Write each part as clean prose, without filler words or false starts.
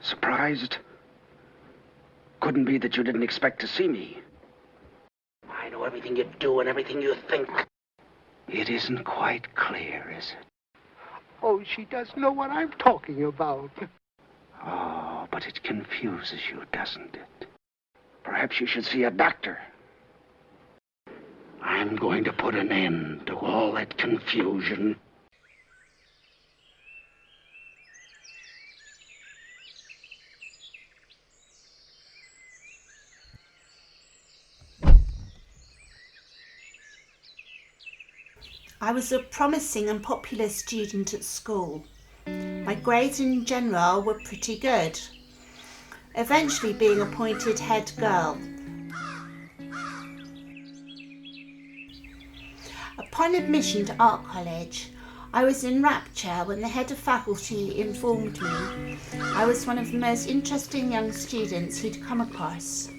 Surprised? Couldn't be that you didn't expect to see me. I know everything you do and everything you think. It isn't quite clear, is it? Oh, she does know what I'm talking about. Oh, but it confuses you, doesn't it? Perhaps you should see a doctor. I'm going to put an end to all that confusion. I was a promising and popular student at school. My grades in general were pretty good, eventually being appointed head girl. Upon admission to art college, I was in rapture when the head of faculty informed me I was one of the most interesting young students he'd come across.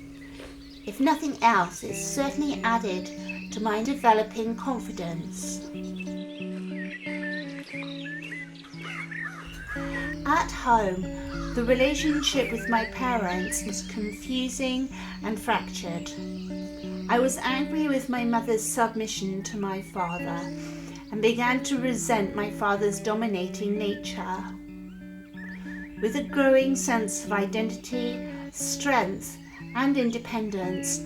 If nothing else, it certainly added to my developing confidence. At home, the relationship with my parents was confusing and fractured. I was angry with my mother's submission to my father and began to resent my father's dominating nature. With a growing sense of identity, strength, and independence,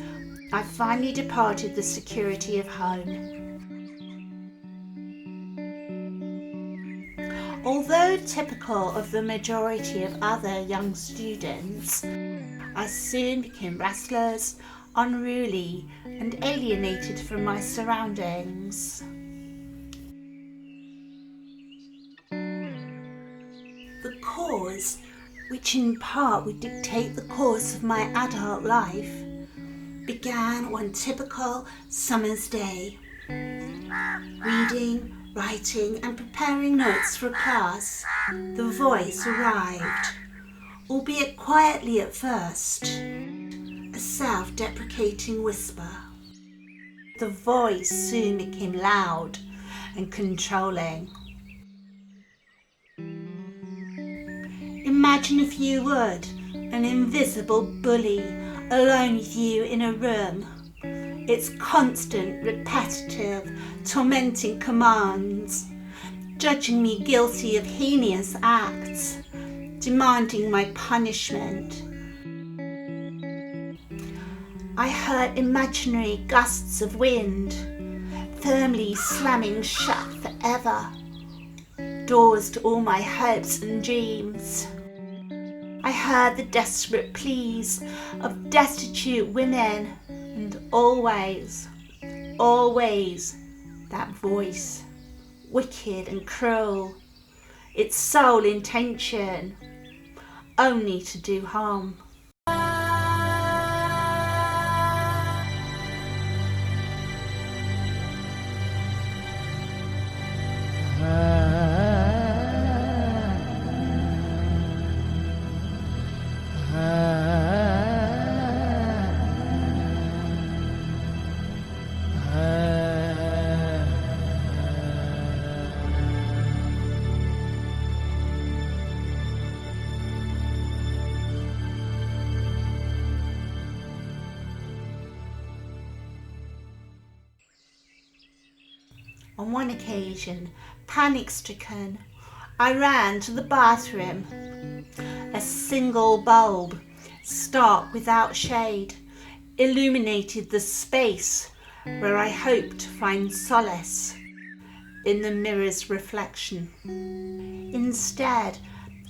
I finally departed the security of home. Although typical of the majority of other young students, I soon became restless, unruly, and alienated from my surroundings. The cause, which in part would dictate the course of my adult life, began one typical summer's day. Reading, writing, and preparing notes for class, the voice arrived, albeit quietly at first, a self-deprecating whisper. The voice soon became loud and controlling. Imagine, if you would, an invisible bully alone with you in a room. Its constant, repetitive, tormenting commands, judging me guilty of heinous acts, demanding my punishment. I heard imaginary gusts of wind, firmly slamming shut forever, doors to all my hopes and dreams. I heard the desperate pleas of destitute women, and always, always, that voice, wicked and cruel, its sole intention, only to do harm. On one occasion, panic-stricken, I ran to the bathroom. A single bulb, stark without shade, illuminated the space where I hoped to find solace in the mirror's reflection. Instead,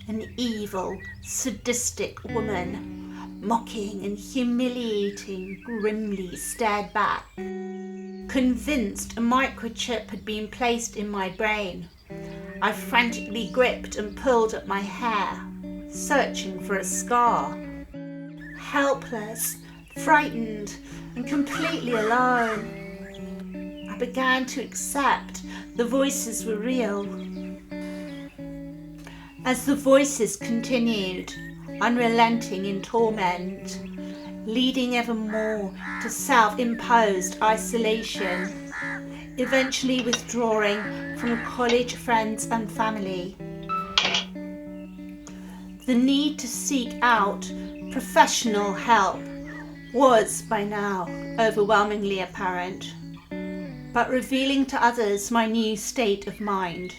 an evil, sadistic woman, mocking and humiliating, grimly stared back. Convinced a microchip had been placed in my brain, I frantically gripped and pulled at my hair, searching for a scar. Helpless, frightened, and completely alone, I began to accept the voices were real. As the voices continued, unrelenting in torment, leading ever more to self-imposed isolation, eventually withdrawing from college friends and family. The need to seek out professional help was by now overwhelmingly apparent, but revealing to others my new state of mind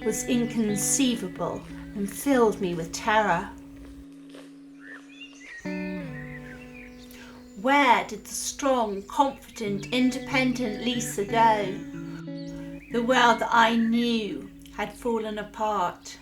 was inconceivable and filled me with terror. Where did the strong, confident, independent Lisa go? The world that I knew had fallen apart.